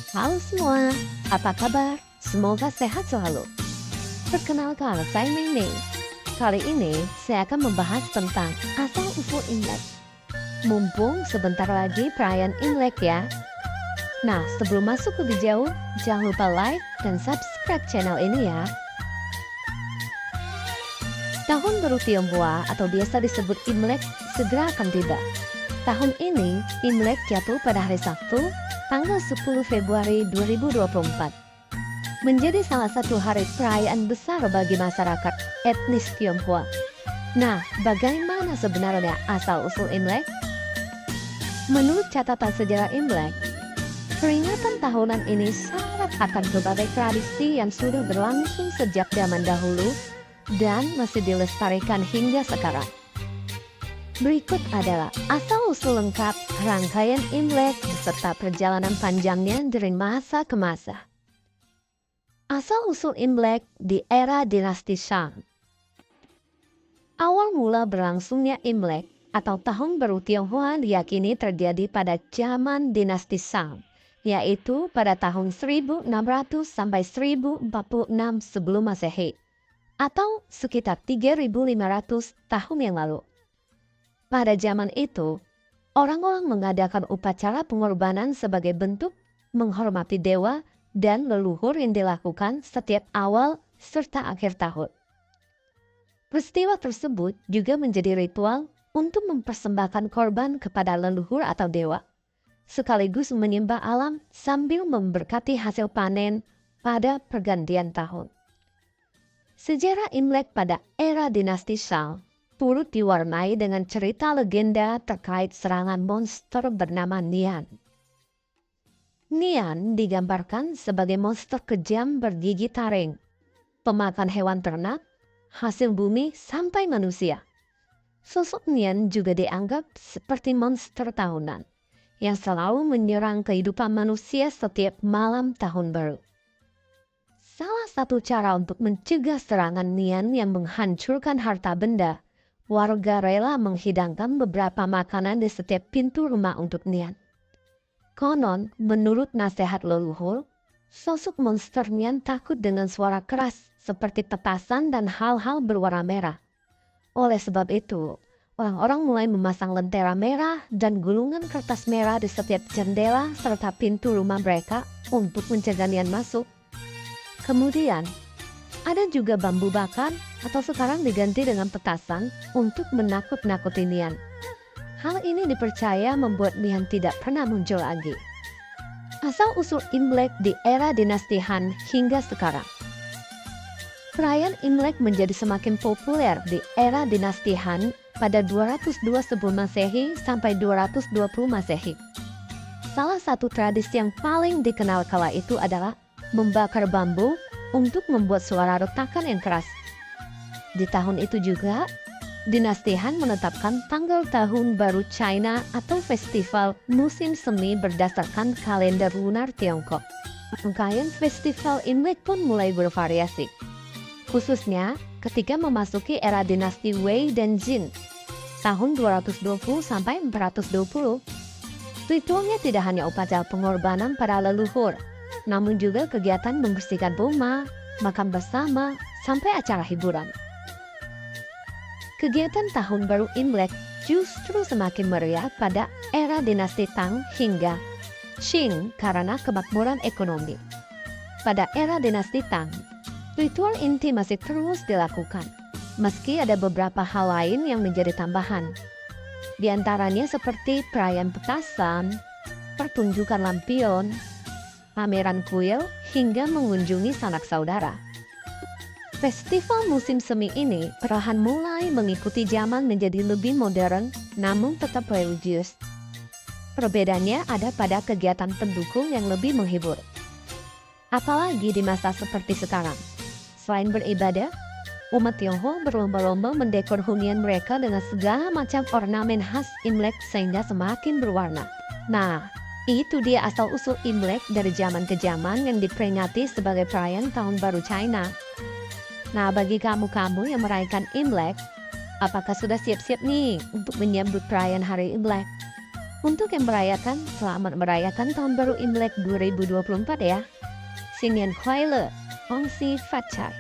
Halo semua, apa kabar? Semoga sehat selalu. Perkenalkan, saya Ming. Kali ini saya akan membahas tentang asal-usul Imlek. Mumpung sebentar lagi perayaan Imlek ya. Nah, sebelum masuk lebih jauh, jangan lupa like dan subscribe channel ini ya. Tahun Baru Tionghoa atau biasa disebut Imlek segera akan tiba. Tahun ini, Imlek jatuh pada hari Sabtu, tanggal 10 Februari 2024. Menjadi salah satu hari perayaan besar bagi masyarakat etnis Tionghoa. Nah, bagaimana sebenarnya asal-usul Imlek? Menurut catatan sejarah Imlek, peringatan tahunan ini syarat akan berbagai tradisi yang sudah berlangsung sejak zaman dahulu dan masih dilestarikan hingga sekarang. Berikut adalah asal-usul lengkap rangkaian Imlek beserta perjalanan panjangnya dari masa ke masa. Asal-usul Imlek di era dinasti Shang. Awal mula berlangsungnya Imlek atau Tahun Baru Tionghoa diyakini terjadi pada zaman dinasti Shang, yaitu pada tahun 1600 sampai 1046 sebelum Masehi, atau sekitar 3500 tahun yang lalu. Pada zaman itu, orang-orang mengadakan upacara pengorbanan sebagai bentuk menghormati dewa dan leluhur yang dilakukan setiap awal serta akhir tahun. Peristiwa tersebut juga menjadi ritual untuk mempersembahkan korban kepada leluhur atau dewa, sekaligus menyembah alam sambil memberkati hasil panen pada pergantian tahun. Sejarah Imlek pada era dinasti Shang turut diwarnai dengan cerita legenda terkait serangan monster bernama Nian. Nian digambarkan sebagai monster kejam bergigi taring, pemakan hewan ternak, hasil bumi sampai manusia. Sosok Nian juga dianggap seperti monster tahunan yang selalu menyerang kehidupan manusia setiap malam tahun baru. Salah satu cara untuk mencegah serangan Nian yang menghancurkan harta benda, warga rela menghidangkan beberapa makanan di setiap pintu rumah untuk Nian. Konon, menurut nasihat leluhur, sosok monster Nian takut dengan suara keras seperti petasan dan hal-hal berwarna merah. Oleh sebab itu, orang-orang mulai memasang lentera merah dan gulungan kertas merah di setiap jendela serta pintu rumah mereka untuk mencegah Nian masuk. Kemudian, ada juga bambu bakar atau sekarang diganti dengan petasan untuk menakut-nakuti Nian. Hal ini dipercaya membuat Nian tidak pernah muncul lagi. Asal-usul Imlek di era dinasti Han hingga sekarang. Perayaan Imlek menjadi semakin populer di era dinasti Han pada 202 sebelum Masehi sampai 220 Masehi. Salah satu tradisi yang paling dikenal kala itu adalah membakar bambu untuk membuat suara retakan yang keras. Di tahun itu juga, dinasti Han menetapkan tanggal tahun baru China atau festival musim semi berdasarkan kalender lunar Tiongkok. Rangkaian festival Imlek pun mulai bervariasi, khususnya ketika memasuki era dinasti Wei dan Jin, tahun 220 sampai 420. Ritualnya tidak hanya upacara pengorbanan para leluhur, namun juga kegiatan membersihkan rumah, makan bersama, sampai acara hiburan. Kegiatan Tahun Baru Imlek justru semakin meriah pada era dinasti Tang hingga Qing karena kemakmuran ekonomi. Pada era dinasti Tang, ritual inti masih terus dilakukan, meski ada beberapa hal lain yang menjadi tambahan. Di antaranya seperti perayaan petasan, pertunjukan lampion, pameran kuil, hingga mengunjungi sanak saudara. Festival musim semi ini perlahan mulai mengikuti zaman menjadi lebih modern namun tetap religius. Perbedaannya ada pada kegiatan pendukung yang lebih menghibur. Apalagi di masa seperti sekarang. Selain beribadah, umat Tionghoa berlomba-lomba mendekor hunian mereka dengan segala macam ornamen khas Imlek sehingga semakin berwarna. Nah, itu dia asal-usul Imlek dari zaman ke zaman yang diperingati sebagai perayaan Tahun Baru China. Nah, bagi kamu-kamu yang merayakan Imlek, apakah sudah siap-siap nih untuk menyambut perayaan hari Imlek? Untuk yang merayakan, selamat merayakan Tahun Baru Imlek 2024 ya. Xin niên khoai le, Ong Si Phát Chai.